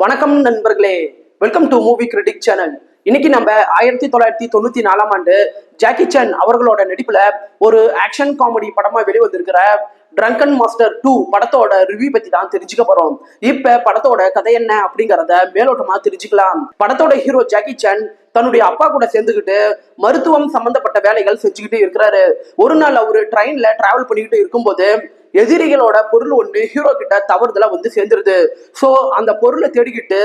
வணக்கம் நண்பர்களே, welcome to movie critic channel. இன்னைக்கு நம்ம 1994 ஜாக்கி சான் அவர்களோட நடிப்புல ஒரு ஆக்ஷன் காமெடி படமா வெளிவந்திருக்கிற ட்ரங்கன் மாஸ்டர் 2 படத்தோட ரிவ்யூ பத்தி தான் தெரிஞ்சுக்க போறோம். இப்ப படத்தோட கதை என்ன அப்படிங்கறத மேலோட்டமா தெரிஞ்சுக்கலாம். படத்தோட ஹீரோ ஜாக்கி சான் தன்னுடைய அப்பா கூட சேர்ந்துக்கிட்டு மருத்துவம் சம்பந்தப்பட்ட வேலைகள் செஞ்சுக்கிட்டு இருக்கிறாரு. ஒரு நாள் அவரு ட்ரெயின்ல டிராவல் பண்ணிக்கிட்டு இருக்கும்போது எதிரிகளோட பொருள் ஒண்ணு ஹீரோ கிட்ட தவறுதலா வந்து சேர்ந்துருது. சோ அந்த பொருளை தேடிக்கிட்டு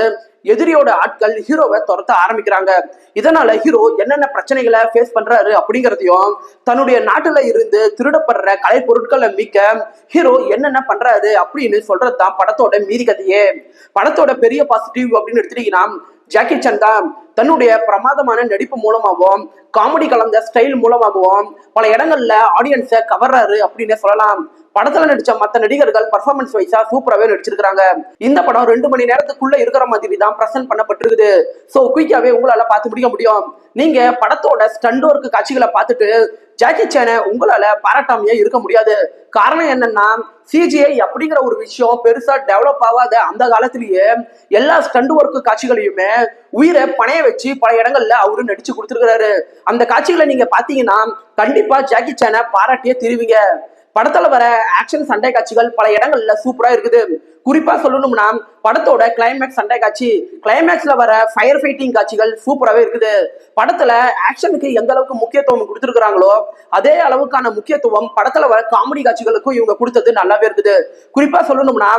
எதிரியோட ஆட்கள் ஹீரோவை துரத்த ஆரம்பிக்கிறாங்க. இதனால ஹீரோ என்னென்ன பிரச்சனைகளை ஃபேஸ் பண்றாரு அப்படிங்கறதையும், தன்னுடைய நாட்டுல இருந்து திருடப்படுற கலை பொருட்களை மீட்க ஹீரோ என்னென்ன பண்றாரு அப்படின்னு சொல்றதுதான் படத்தோட மீதி கதையே. படத்தோட பெரிய பாசிட்டிவ் அப்படின்னு எடுத்துட்டீங்கன்னா, ஜாக்கி சான் தான் தன்னுடைய பிரமாதமான நடிப்பு மூலமாகவும் காமெடி கலந்த ஸ்டைல் மூலமாகவும் பல இடங்கள்ல ஆடியன்ஸை கவர்றாரு அப்படின்னு சொல்லலாம். படத்துல நடிச்ச மத்த நடிகர்கள் பர்ஃபார்மன்ஸ் வைஸா சூப்பராகவே நடிச்சிருக்காங்க. இந்த படம் 2 மணி நேரத்துக்குள்ள இருக்கிற மாதிரி தான் பிரசன்ட் பண்ணப்பட்டிருக்குது. சோ குயிக்காவே உங்களால பார்த்து முடிக்க முடியும். நீங்க படத்தோட ஸ்டண்ட் ஒர்க் காட்சிகளை பார்த்துட்டு ஜாக்கி சானை உங்களால பாராட்டாமையே இருக்க முடியாது. காரணம் என்னன்னா, சிஜிஐ அப்படிங்கிற ஒரு விஷயம் பெருசா டெவலப் ஆகாத அந்த காலத்திலேயே எல்லா ஸ்டண்ட் ஒர்க் காட்சிகளையுமே உயிரை பணைய வச்சு பல இடங்கள்ல அவரு நடிச்சு கொடுத்துருக்கிறாரு. அந்த காட்சிகளை நீங்க பாத்தீங்கன்னா கண்டிப்பா ஜாக்கி சானை பாராட்டியே திருவீங்க. படத்துல வர ஆக்ஷன் சண்டை காட்சிகள் பல இடங்கள்ல சூப்பரா இருக்குது. குறிப்பா சொல்லணும்னா படத்தோட கிளைமேக்ஸ் சண்டை காட்சி, கிளைமேக்ஸ்ல வர ஃபயர் ஃபைட்டிங் காட்சிகள் சூப்பராகவே இருக்குது. படத்துல ஆக்ஷனுக்கு எந்த அளவுக்கு முக்கியத்துவம் கொடுத்துருக்காங்களோ அதே அளவுக்கான முக்கியத்துவம் படத்துல வர காமெடி காட்சிகளுக்கும் இவங்க கொடுத்தது நல்லாவே இருக்குது. குறிப்பா சொல்லணும்னா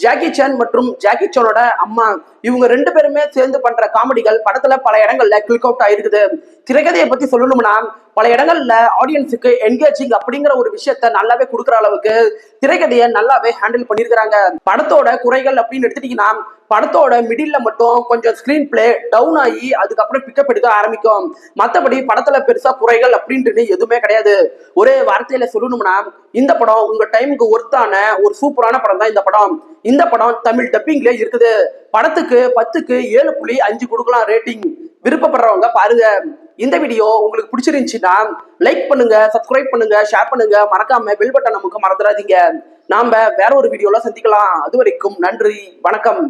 ஜாக்கி சான் மற்றும் ஜாக்கி சானோட அம்மா இவங்க 2 பேருமே சேர்ந்து பண்ற காமெடிகள் படத்துல பல இடங்கள்ல கிளிக் அவுட் ஆயிருக்குது. திரைக்கதையை பத்தி சொல்லணும்னா பல இடங்கள்ல ஆடியன்ஸுக்கு என்கேஜிங் அப்படிங்கிற ஒரு விஷயத்த நல்லாவே கொடுக்குற அளவுக்கு திரைக்கதையை நல்லாவே ஹேண்டில் பண்ணியிருக்கிறாங்க. படத்தோட குறைகள் அப்படின்னு எடுத்துட்டீங்கன்னா, படத்தோட மிடில்ல மட்டும் கொஞ்சம் ஸ்கிரீன் பிளே டவுன் ஆகி அதுக்கப்புறம் பிக்கப் எடுக்க ஆரம்பிக்கும். மற்றபடி படத்துல பெருசா குறைகள் அப்படின்ட்டு எதுவுமே கிடையாது. ஒரே வார்த்தையில சொல்லணும்னா இந்த படம் உங்க டைமுக்கு ஒர்த்தான ஒரு சூப்பரான படம் தான் இந்த படம். இந்த படம் தமிழ் டப்பிங்ல இருக்குது. படத்துக்கு 10க்கு 7.5 கொடுக்கலாம் ரேட்டிங். விருப்பப்படுறவங்க பாருங்க. இந்த வீடியோ உங்களுக்கு பிடிச்சிருந்துச்சுன்னா லைக் பண்ணுங்க, சப்ஸ்கிரைப் பண்ணுங்க, ஷேர் பண்ணுங்க, மறக்காம பெல் பட்டன் நமக்கு மறந்துடாதீங்க. நாம வேற ஒரு வீடியோல சந்திக்கலாம். அது வரைக்கும் நன்றி, வணக்கம்.